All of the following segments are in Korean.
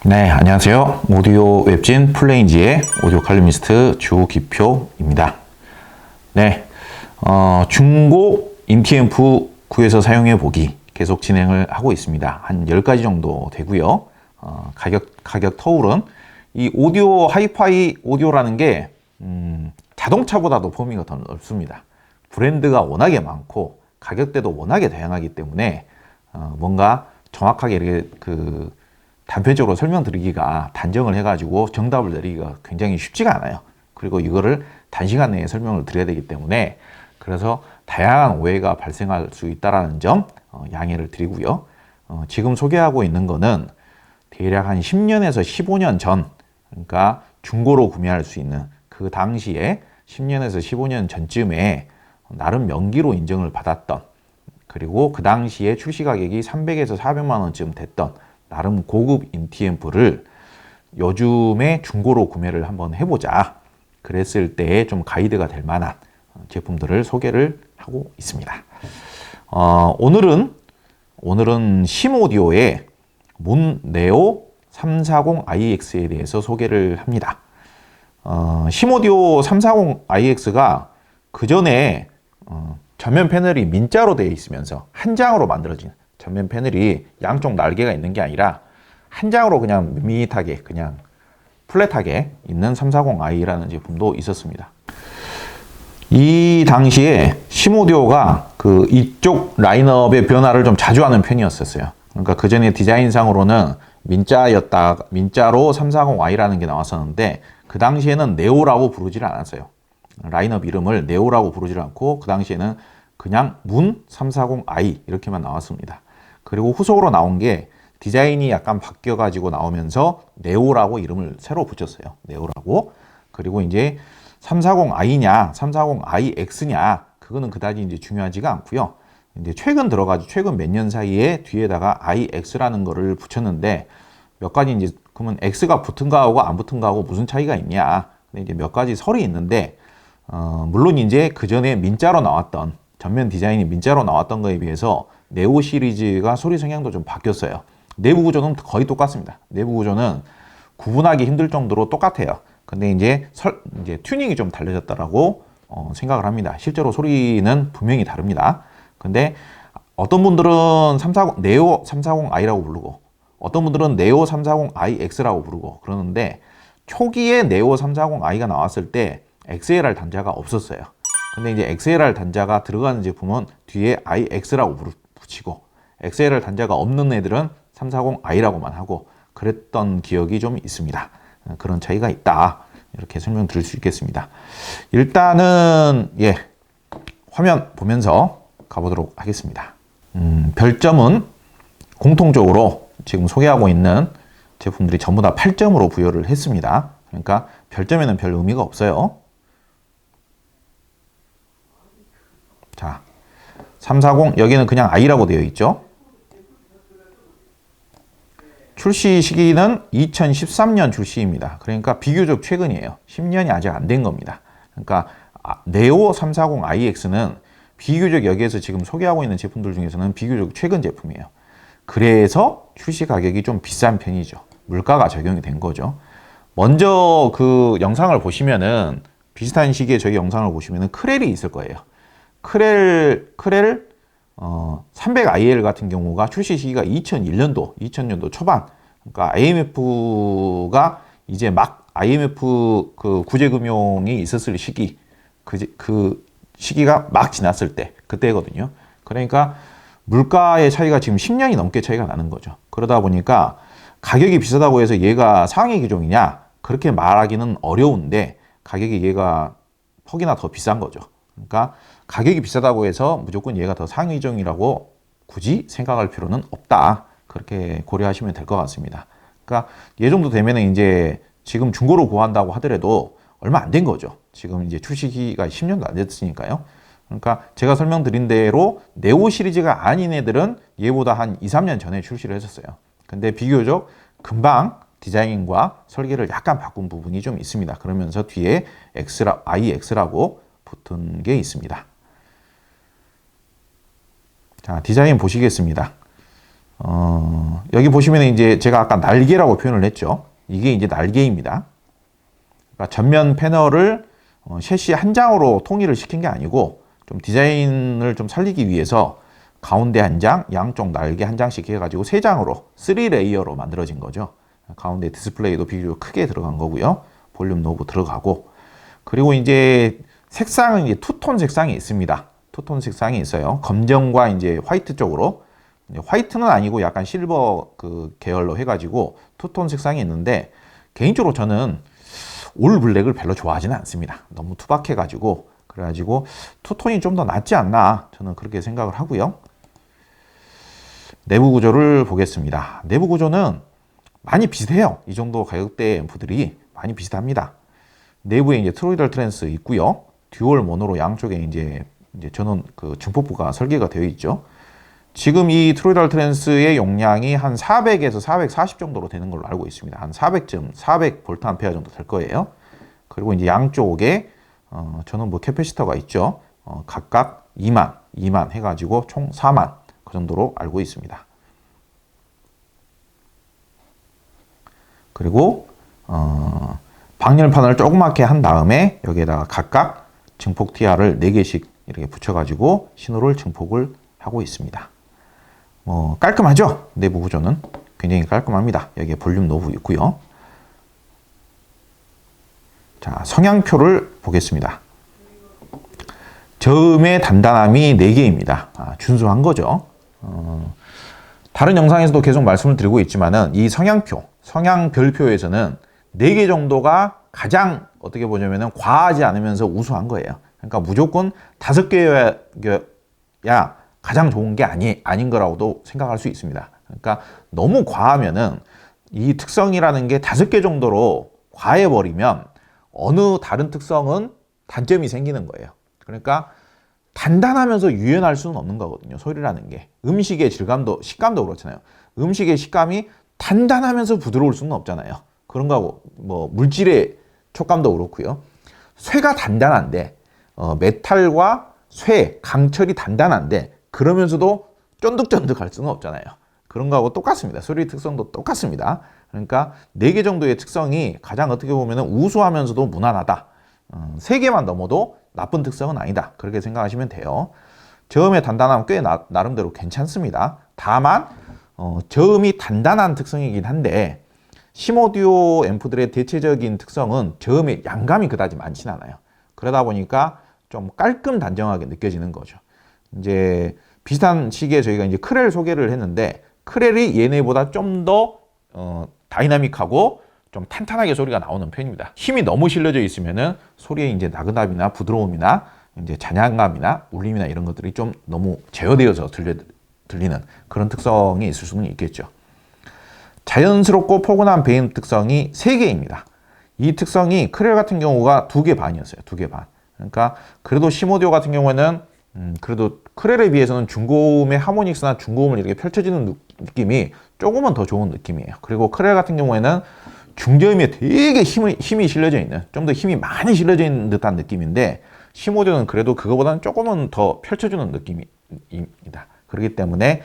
네, 안녕하세요. 오디오 웹진 플레인지의 오디오 칼럼니스트 주기표입니다. 네, 중고 인티앰프 구해서 사용해 보기 계속 진행을 하고 있습니다. 한 10가지 정도 되고요. 가격 터울은 이 오디오 하이파이 오디오라는 게 자동차보다도 범위가 더 넓습니다. 브랜드가 워낙에 많고 가격대도 워낙에 다양하기 때문에 뭔가 정확하게 이렇게 단편적으로 설명드리기가 단정을 해가지고 정답을 내리기가 굉장히 쉽지가 않아요. 그리고 이거를 단시간 내에 설명을 드려야 되기 때문에 그래서 다양한 오해가 발생할 수 있다는 점 양해를 드리고요. 지금 소개하고 있는 거는 대략 한 10년에서 15년 전, 그러니까 중고로 구매할 수 있는 그 당시에 10년에서 15년 전쯤에 나름 명기로 인정을 받았던, 그리고 그 당시에 출시 가격이 300에서 400만 원쯤 됐던 나름 고급 인티앰프를 요즘에 중고로 구매를 한번 해보자, 그랬을 때 좀 가이드가 될 만한 제품들을 소개를 하고 있습니다. 오늘은 심오디오의 문 네오 340IX에 대해서 소개를 합니다. 심오디오 340IX가 그 전에 전면 패널이 민자로 되어 있으면서 한 장으로 만들어진, 전면 패널이 양쪽 날개가 있는 게 아니라 한 장으로 그냥 밋밋하게 그냥 플랫하게 있는 340i라는 제품도 있었습니다. 이 당시에 심오디오가 이쪽 라인업의 변화를 좀 자주 하는 편이었어요. 그러니까 그 전에 디자인상으로는 민자로 340i라는 게 나왔었는데 그 당시에는 네오라고 부르지를 않았어요. 라인업 이름을 네오라고 부르지 않고 그 당시에는 그냥 문 340i 이렇게만 나왔습니다. 그리고 후속으로 나온 게 디자인이 약간 바뀌어 가지고 나오면서 네오라고 이름을 새로 붙였어요. 네오라고. 그리고 이제 340i냐 340iX냐 그거는 그다지 이제 중요하지가 않고요. 이제 최근 몇 년 사이에 뒤에다가 iX라는 거를 붙였는데 몇 가지 이제 그러면 X가 붙은 거하고 안 붙은 거하고 무슨 차이가 있냐. 근데 이제 몇 가지 설이 있는데 물론 이제 그 전에 민자로 나왔던, 전면 디자인이 민자로 나왔던 거에 비해서 네오 시리즈가 소리 성향도 좀 바뀌었어요. 내부 구조는 거의 똑같습니다. 내부 구조는 구분하기 힘들 정도로 똑같아요. 근데 이제 튜닝이 좀 달라졌다라고 생각을 합니다. 실제로 소리는 분명히 다릅니다. 근데 어떤 분들은 네오 340i라고 부르고 어떤 분들은 네오 340iX라고 부르고 그러는데 초기에 네오 340i가 나왔을 때 XLR 단자가 없었어요. 근데 이제 XLR 단자가 들어가는 제품은 뒤에 iX라고 붙이고 XLR 단자가 없는 애들은 340i라고만 하고 그랬던 기억이 좀 있습니다. 그런 차이가 있다. 이렇게 설명드릴 수 있겠습니다. 일단은 화면 보면서 가보도록 하겠습니다. 별점은 공통적으로 지금 소개하고 있는 제품들이 전부 다 8점으로 부여를 했습니다. 그러니까 별점에는 별 의미가 없어요. 자, 340 여기는 그냥 i라고 되어 있죠. 출시 시기는 2013년 출시입니다. 그러니까 비교적 최근이에요. 10년이 아직 안 된 겁니다. 그러니까 네오 340iX는 비교적 여기에서 지금 소개하고 있는 제품들 중에서는 비교적 최근 제품이에요. 그래서 출시 가격이 좀 비싼 편이죠. 물가가 적용이 된 거죠. 먼저 그 영상을 보시면은 비슷한 시기에 저희 영상을 보시면은 크렐이 있을 거예요. 크렐 300IL 같은 경우가 출시 시기가 2000년도 초반. 그러니까 IMF가 이제 막 IMF 그 구제금융이 있었을 시기, 그 시기가 막 지났을 때 그때거든요. 그러니까 물가의 차이가 지금 10년이 넘게 차이가 나는 거죠. 그러다 보니까 가격이 비싸다고 해서 얘가 상위 기종이냐 그렇게 말하기는 어려운데 가격이 얘가 퍽이나 더 비싼 거죠. 그러니까 가격이 비싸다고 해서 무조건 얘가 더 상위 기종이라고 굳이 생각할 필요는 없다. 그렇게 고려하시면 될 것 같습니다. 그러니까 얘 정도 되면은 이제 지금 중고로 구한다고 하더라도 얼마 안 된 거죠. 지금 이제 출시기가 10년도 안 됐으니까요. 그러니까 제가 설명드린 대로 네오 시리즈가 아닌 애들은 얘보다 한 2, 3년 전에 출시를 했었어요. 근데 비교적 금방 디자인과 설계를 약간 바꾼 부분이 좀 있습니다. 그러면서 뒤에 iX라고 붙은 게 있습니다. 자, 디자인 보시겠습니다. 여기 보시면 이제 제가 아까 날개라고 표현을 했죠. 이게 이제 날개입니다. 그러니까 전면 패널을 셰시 한 장으로 통일을 시킨 게 아니고 좀 디자인을 좀 살리기 위해서 가운데 한 장, 양쪽 날개 한 장씩 해가지고 세 장으로 3레이어로 만들어진 거죠. 가운데 디스플레이도 비교적 크게 들어간 거고요. 볼륨 노브 들어가고, 그리고 이제 색상은 이제 투톤 색상이 있습니다. 투톤 색상이 있어요. 검정과 이제 화이트 쪽으로. 화이트는 아니고 약간 실버 그 계열로 해가지고 투톤 색상이 있는데, 개인적으로 저는 올 블랙을 별로 좋아하지는 않습니다. 너무 투박해가지고, 그래가지고 투톤이 좀 더 낫지 않나, 저는 그렇게 생각을 하고요. 내부 구조를 보겠습니다. 내부 구조는 많이 비슷해요. 이 정도 가격대 앰프들이 많이 비슷합니다. 내부에 이제 트로이달 트랜스 있고요. 듀얼 모노로 양쪽에 이제 전원 그 증폭부가 설계가 되어 있죠. 지금 이 트로이달 트랜스의 용량이 한 400에서 440 정도로 되는 걸로 알고 있습니다. 한 400V 암페어 정도 될 거예요. 그리고 이제 양쪽에 저는 뭐 캐패시터가 있죠. 각각 2만 해가지고 총 4만 그 정도로 알고 있습니다. 그리고 방열판을 조그맣게 한 다음에 여기에다가 각각 증폭 TR을 4개씩 이렇게 붙여가지고 신호를 증폭을 하고 있습니다. 깔끔하죠? 내부 구조는 굉장히 깔끔합니다. 여기에 볼륨 노브 있고요. 자, 성향표를 보겠습니다. 저음의 단단함이 4개입니다. 준수한 거죠. 다른 영상에서도 계속 말씀을 드리고 있지만은 이 성향별표에서는 4개 정도가 가장 어떻게 보자면은 과하지 않으면서 우수한 거예요. 그러니까 무조건 5개여야 가장 좋은 게 아닌 거라고도 생각할 수 있습니다. 그러니까 너무 과하면은 이 특성이라는 게 5개 정도로 과해버리면 어느 다른 특성은 단점이 생기는 거예요. 그러니까 단단하면서 유연할 수는 없는 거거든요. 소리라는 게. 음식의 질감도, 식감도 그렇잖아요. 음식의 식감이 단단하면서 부드러울 수는 없잖아요. 그런 거하고 뭐 물질의 촉감도 그렇고요. 쇠가 단단한데 메탈과 쇠, 강철이 단단한데 그러면서도 쫀득쫀득할 수는 없잖아요. 그런 거하고 똑같습니다. 소리 특성도 똑같습니다. 그러니까 4개 정도의 특성이 가장 어떻게 보면 우수하면서도 무난하다. 3개만 넘어도 나쁜 특성은 아니다. 그렇게 생각하시면 돼요. 저음의 단단함은 꽤 나름대로 괜찮습니다. 다만 저음이 단단한 특성이긴 한데 심오디오 앰프들의 대체적인 특성은 저음의 양감이 그다지 많지는 않아요. 그러다 보니까 좀 깔끔 단정하게 느껴지는 거죠. 이제 비슷한 시기에 저희가 이제 크렐 소개를 했는데 크렐이 얘네보다 좀 더 다이나믹하고 좀 탄탄하게 소리가 나오는 편입니다. 힘이 너무 실려져 있으면은 소리의 이제 나긋함이나 부드러움이나 이제 잔향감이나 울림이나 이런 것들이 좀 너무 제어되어서 들리는 그런 특성이 있을 수는 있겠죠. 자연스럽고 포근한 배음 특성이 3개입니다. 이 특성이 크렐 같은 경우가 2개 반이었어요. 2개 반. 그러니까 그래도 심오디오 같은 경우에는 그래도 크렐에 비해서는 중고음의 하모닉스나 중고음을 이렇게 펼쳐지는 느낌이 조금은 더 좋은 느낌이에요. 그리고 크렐 같은 경우에는 중저음에 되게 힘이 실려져 있는, 좀 더 힘이 많이 실려져 있는 듯한 느낌인데 심오디오는 그래도 그거보다는 조금은 더 펼쳐주는 느낌입니다. 그렇기 때문에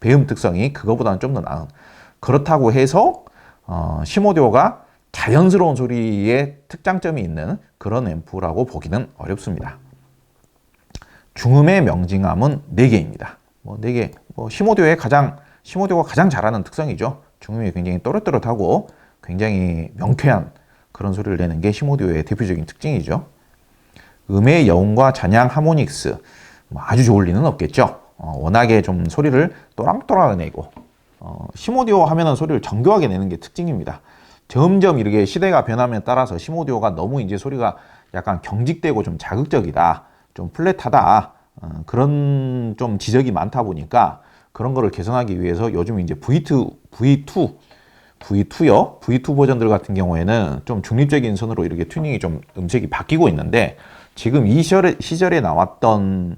배음 특성이 그거보다는 좀 더 나은. 그렇다고 해서 심오디오가 자연스러운 소리에 특장점이 있는 그런 앰프라고 보기는 어렵습니다. 중음의 명징함은 4개입니다. 4개. 심오디오가 가장 잘하는 특성이죠. 중음이 굉장히 또렷또렷하고 굉장히 명쾌한 그런 소리를 내는 게 심오디오의 대표적인 특징이죠. 음의 여운과 잔향 하모닉스. 아주 좋을 리는 없겠죠. 워낙에 좀 소리를 또랑또랑 내고, 심오디오 하면은 소리를 정교하게 내는 게 특징입니다. 점점 이렇게 시대가 변함에 따라서 심오디오가 너무 이제 소리가 약간 경직되고 좀 자극적이다, 좀 플랫하다, 그런 좀 지적이 많다 보니까 그런 거를 개선하기 위해서 요즘 이제 V2요. V2 버전들 같은 경우에는 좀 중립적인 선으로 이렇게 튜닝이 좀 음색이 바뀌고 있는데, 지금 이 시절에 나왔던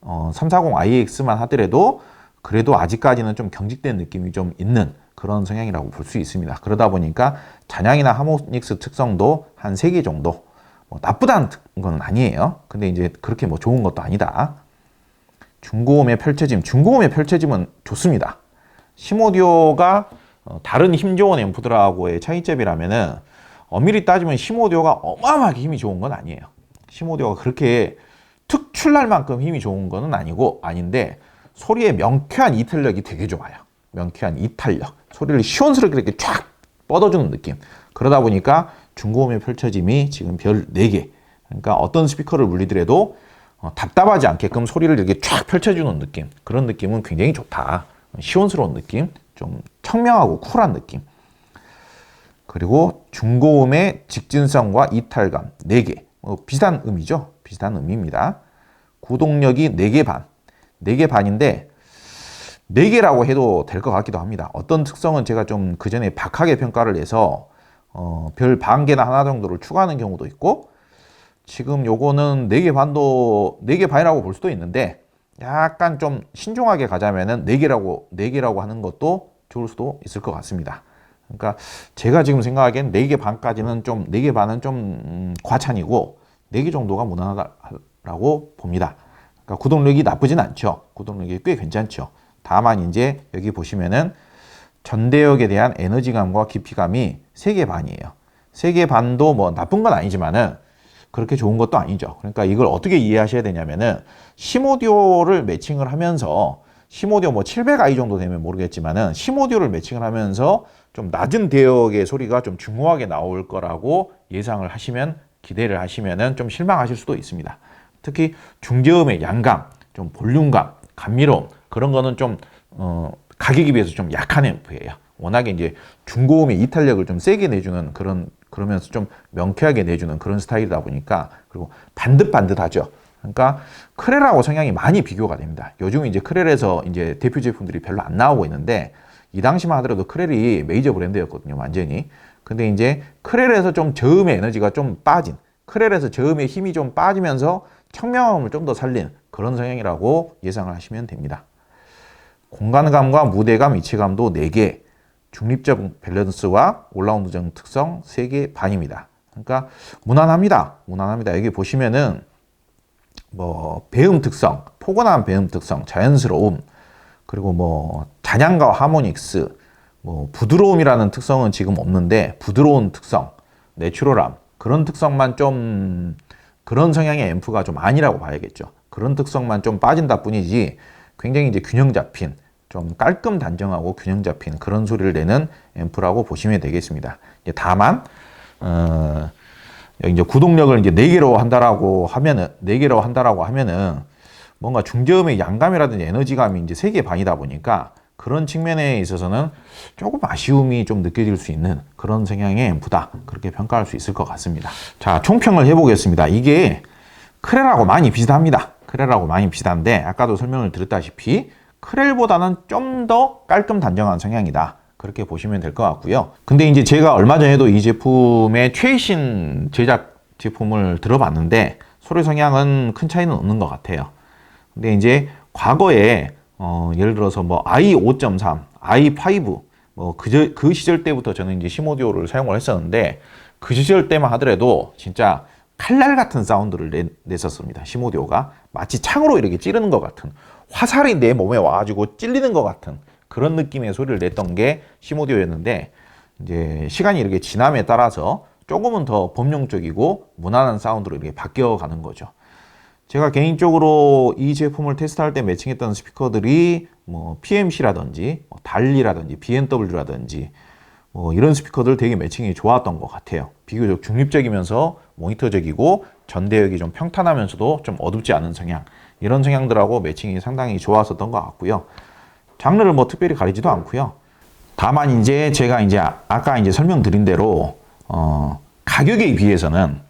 340IX만 하더라도 그래도 아직까지는 좀 경직된 느낌이 좀 있는 그런 성향이라고 볼 수 있습니다. 그러다 보니까 잔향이나 하모닉스 특성도 한 3개 정도, 나쁘다는 건 아니에요. 근데 이제 그렇게 좋은 것도 아니다. 중고음의 펼쳐짐은 좋습니다. 심오디오가 다른 힘 좋은 앰프들하고의 차이점이라면은 엄밀히 따지면 심오디오가 어마어마하게 힘이 좋은 건 아니에요. 심오디오가 그렇게 특출날 만큼 힘이 좋은 거는 아닌데 소리의 명쾌한 이탈력이 되게 좋아요. 명쾌한 이탈력. 소리를 시원스럽게 이렇게 쫙 뻗어주는 느낌. 그러다 보니까 중고음의 펼쳐짐이 지금 별 4개. 그러니까 어떤 스피커를 물리더라도 답답하지 않게끔 소리를 이렇게 쫙 펼쳐주는 느낌. 그런 느낌은 굉장히 좋다. 시원스러운 느낌. 좀 청명하고 쿨한 느낌. 그리고 중고음의 직진성과 이탈감 4개. 비슷한 음이죠. 비슷한 음입니다. 구동력이 4개 반. 4개 반인데 4개라고 해도 될 것 같기도 합니다. 어떤 특성은 제가 좀 그전에 박하게 평가를 해서 별 반 개나 하나 정도를 추가하는 경우도 있고, 지금 요거는 4개 반도 4개 반이라고 볼 수도 있는데 약간 좀 신중하게 가자면은 4개라고 하는 것도 좋을 수도 있을 것 같습니다. 그러니까 제가 지금 생각하기엔 4개 반까지는 좀 4개 반은 좀 과찬이고 4개 정도가 무난하다라고 봅니다. 그러니까 구동력이 나쁘진 않죠. 구동력이 꽤 괜찮죠. 다만 이제 여기 보시면은 전대역에 대한 에너지감과 깊이감이 3개 반이에요. 3개 반도 뭐 나쁜 건 아니지만은 그렇게 좋은 것도 아니죠. 그러니까 이걸 어떻게 이해하셔야 되냐면은 심오디오를 매칭을 하면서 심오디오 뭐 700i 정도 되면 모르겠지만은 심오디오를 매칭을 하면서 좀 낮은 대역의 소리가 좀 중후하게 나올 거라고 예상을 하시면, 기대를 하시면은 좀 실망하실 수도 있습니다. 특히 중저음의 양감, 좀 볼륨감, 감미로움 그런 거는 좀 가격에 비해서 좀 약한 앰프예요. 워낙에 이제 중고음의 이탈력을 좀 세게 내주는 그러면서 좀 명쾌하게 내주는 그런 스타일이다 보니까, 그리고 반듯반듯하죠. 그러니까 크렐하고 성향이 많이 비교가 됩니다. 요즘 이제 크렐에서 이제 대표 제품들이 별로 안 나오고 있는데 이 당시만 하더라도 크렐이 메이저 브랜드였거든요, 완전히. 근데 이제 크렐에서 좀 저음의 에너지가 좀 빠진, 크렐에서 저음의 힘이 좀 빠지면서 청명함을 좀 더 살린 그런 성향이라고 예상을 하시면 됩니다. 공간감과 무대감, 이체감도 4개, 중립적 밸런스와 올라운드적 특성 3개 반입니다. 그러니까 무난합니다. 무난합니다. 여기 보시면은 뭐 배음 특성, 포근한 배음 특성, 자연스러움, 그리고 뭐 잔향과 하모닉스, 뭐 부드러움이라는 특성은 지금 없는데 부드러운 특성, 내추럴함, 그런 특성만 좀, 그런 성향의 앰프가 좀 아니라고 봐야겠죠. 그런 특성만 좀 빠진다 뿐이지 굉장히 이제 균형 잡힌, 좀 깔끔 단정하고 균형 잡힌 그런 소리를 내는 앰프라고 보시면 되겠습니다. 다만 이제 구동력을 이제 4개로 한다라고 하면은 뭔가 중저음의 양감이라든지 에너지감이 이제 3개 반이다 보니까 그런 측면에 있어서는 조금 아쉬움이 좀 느껴질 수 있는 그런 성향의 앰프다, 그렇게 평가할 수 있을 것 같습니다. 자, 총평을 해보겠습니다. 이게 크렐하고 많이 비슷합니다. 크렐하고 많이 비슷한데 아까도 설명을 드렸다시피 크렐보다는 좀 더 깔끔 단정한 성향이다, 그렇게 보시면 될 것 같고요. 근데 이제 제가 얼마 전에도 이 제품의 최신 제작 제품을 들어봤는데 소리 성향은 큰 차이는 없는 것 같아요. 근데 이제 과거에 예를 들어서 뭐 i5.3, i5 뭐 그 시절 때부터 저는 이제 심오디오를 사용을 했었는데 그 시절 때만 하더라도 진짜 칼날 같은 사운드를 냈었습니다. 심오디오가 마치 창으로 이렇게 찌르는 것 같은, 화살이 내 몸에 와가지고 찔리는 것 같은 그런 느낌의 소리를 냈던 게 심오디오였는데, 이제 시간이 이렇게 지남에 따라서 조금은 더 범용적이고 무난한 사운드로 이렇게 바뀌어가는 거죠. 제가 개인적으로 이 제품을 테스트할 때 매칭했던 스피커들이 뭐 PMC라든지 달리라든지 BMW라든지 뭐 이런 스피커들 되게 매칭이 좋았던 것 같아요. 비교적 중립적이면서 모니터적이고 전대역이 좀 평탄하면서도 좀 어둡지 않은 성향, 이런 성향들하고 매칭이 상당히 좋았었던 것 같고요. 장르를 뭐 특별히 가리지도 않고요. 다만 이제 제가 이제 아까 이제 설명드린 대로 가격에 비해서는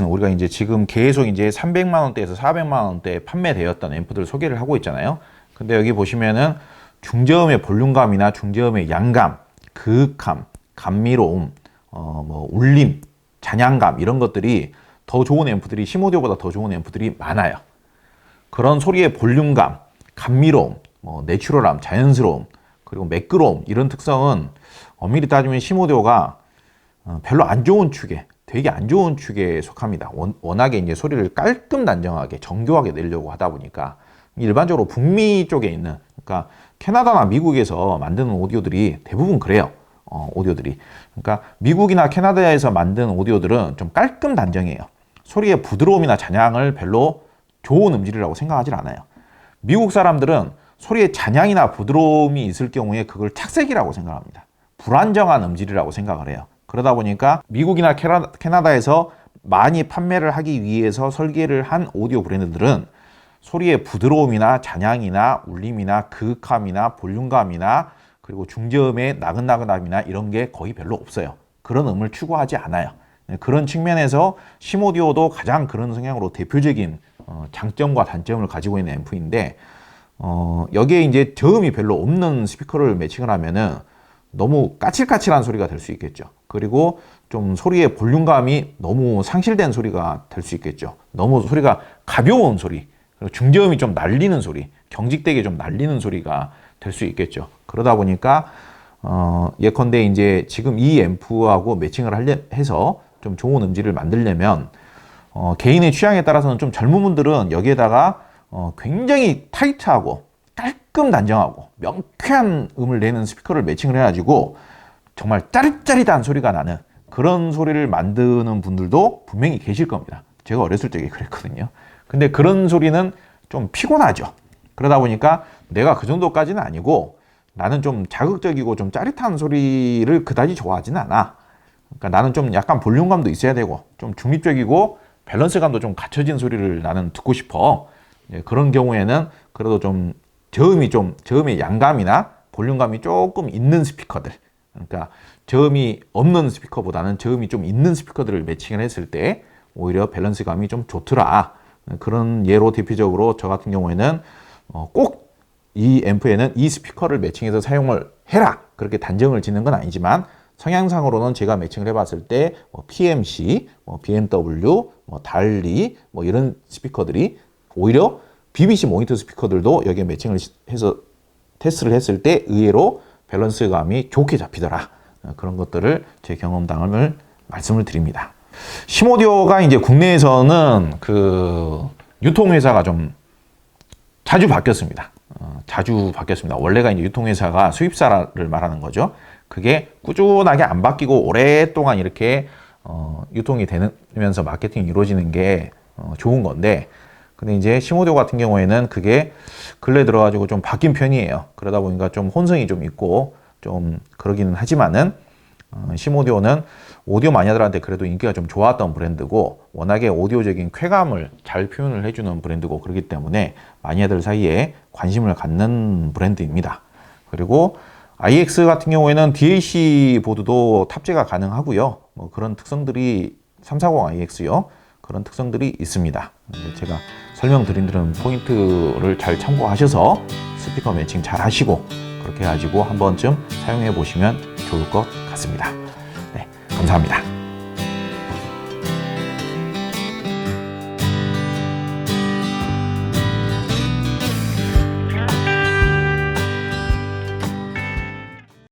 우리가 이제 지금 계속 이제 300만 원대에서 400만 원대에 판매되었던 앰프들 소개를 하고 있잖아요. 근데 여기 보시면은 중저음의 볼륨감이나 중저음의 양감, 그윽함, 감미로움, 뭐 울림, 잔향감 이런 것들이 더 좋은 앰프들이, 심오디오보다 더 좋은 앰프들이 많아요. 그런 소리의 볼륨감, 감미로움, 뭐 내추럴함, 자연스러움, 그리고 매끄러움, 이런 특성은 엄밀히 따지면 심오디오가 별로 안 좋은 축에, 되게 안 좋은 축에 속합니다. 워낙에 이제 소리를 깔끔 단정하게 정교하게 내려고 하다 보니까 일반적으로 북미 쪽에 있는, 그러니까 캐나다나 미국에서 만드는 오디오들이 대부분 그래요. 오디오들이. 그러니까 미국이나 캐나다에서 만든 오디오들은 좀 깔끔 단정해요. 소리의 부드러움이나 잔향을 별로 좋은 음질이라고 생각하지 않아요. 미국 사람들은 소리의 잔향이나 부드러움이 있을 경우에 그걸 착색이라고 생각합니다. 불안정한 음질이라고 생각을 해요. 그러다 보니까 미국이나 캐나다에서 많이 판매를 하기 위해서 설계를 한 오디오 브랜드들은 소리의 부드러움이나 잔향이나 울림이나 그윽함이나 볼륨감이나 그리고 중저음의 나긋나긋함이나 이런 게 거의 별로 없어요. 그런 음을 추구하지 않아요. 그런 측면에서 심오디오도 가장 그런 성향으로 대표적인 장점과 단점을 가지고 있는 앰프인데 여기에 이제 저음이 별로 없는 스피커를 매칭을 하면은 너무 까칠까칠한 소리가 될 수 있겠죠. 그리고 좀 소리의 볼륨감이 너무 상실된 소리가 될 수 있겠죠. 너무 소리가 가벼운 소리, 그리고 중저음이 좀 날리는 소리, 경직되게 좀 날리는 소리가 될 수 있겠죠. 그러다 보니까 예컨대 이제 지금 이 앰프하고 매칭을 해서 좀 좋은 음질을 만들려면 개인의 취향에 따라서는 좀 젊은 분들은 여기에다가 굉장히 타이트하고 깔끔 단정하고 명쾌한 음을 내는 스피커를 매칭을 해가지고 정말 짜릿짜릿한 소리가 나는 그런 소리를 만드는 분들도 분명히 계실 겁니다. 제가 어렸을 적에 그랬거든요. 근데 그런 소리는 좀 피곤하죠. 그러다 보니까 내가 그 정도까지는 아니고 나는 좀 자극적이고 좀 짜릿한 소리를 그다지 좋아하지는 않아. 그러니까 나는 좀 약간 볼륨감도 있어야 되고 좀 중립적이고 밸런스감도 좀 갖춰진 소리를 나는 듣고 싶어. 그런 경우에는 그래도 좀 저음의 양감이나 볼륨감이 조금 있는 스피커들, 그러니까 저음이 없는 스피커보다는 저음이 좀 있는 스피커들을 매칭을 했을 때 오히려 밸런스감이 좀 좋더라. 그런 예로 대표적으로 저 같은 경우에는 꼭 이 앰프에는 이 스피커를 매칭해서 사용을 해라 그렇게 단정을 짓는 건 아니지만 성향상으로는 제가 매칭을 해봤을 때 PMC, BMW, 달리 이런 스피커들이 오히려 BBC 모니터 스피커들도 여기에 매칭을 해서 테스트를 했을 때 의외로 밸런스감이 좋게 잡히더라. 그런 것들을 제 경험담을 말씀을 드립니다. 심오디오가 이제 국내에서는 그 유통회사가 좀 자주 바뀌었습니다. 원래가 이제 유통회사가 수입사를 말하는 거죠. 그게 꾸준하게 안 바뀌고 오랫동안 이렇게 유통이 되면서 마케팅이 이루어지는 게 좋은 건데, 근데 이제 심오디오 같은 경우에는 그게 근래 들어가지고 좀 바뀐 편이에요. 그러다 보니까 좀 혼선이 좀 있고 좀 그러기는 하지만은 심오디오는 오디오 마니아들한테 그래도 인기가 좀 좋았던 브랜드고 워낙에 오디오적인 쾌감을 잘 표현을 해주는 브랜드고 그렇기 때문에 마니아들 사이에 관심을 갖는 브랜드입니다. 그리고 IX 같은 경우에는 DAC 보드도 탑재가 가능하고요. 그런 특성들이 340IX요. 그런 특성들이 있습니다. 제가 설명드린 포인트를 잘 참고하셔서 스피커 매칭 잘 하시고 그렇게 해가지고 한 번쯤 사용해 보시면 좋을 것 같습니다. 네, 감사합니다.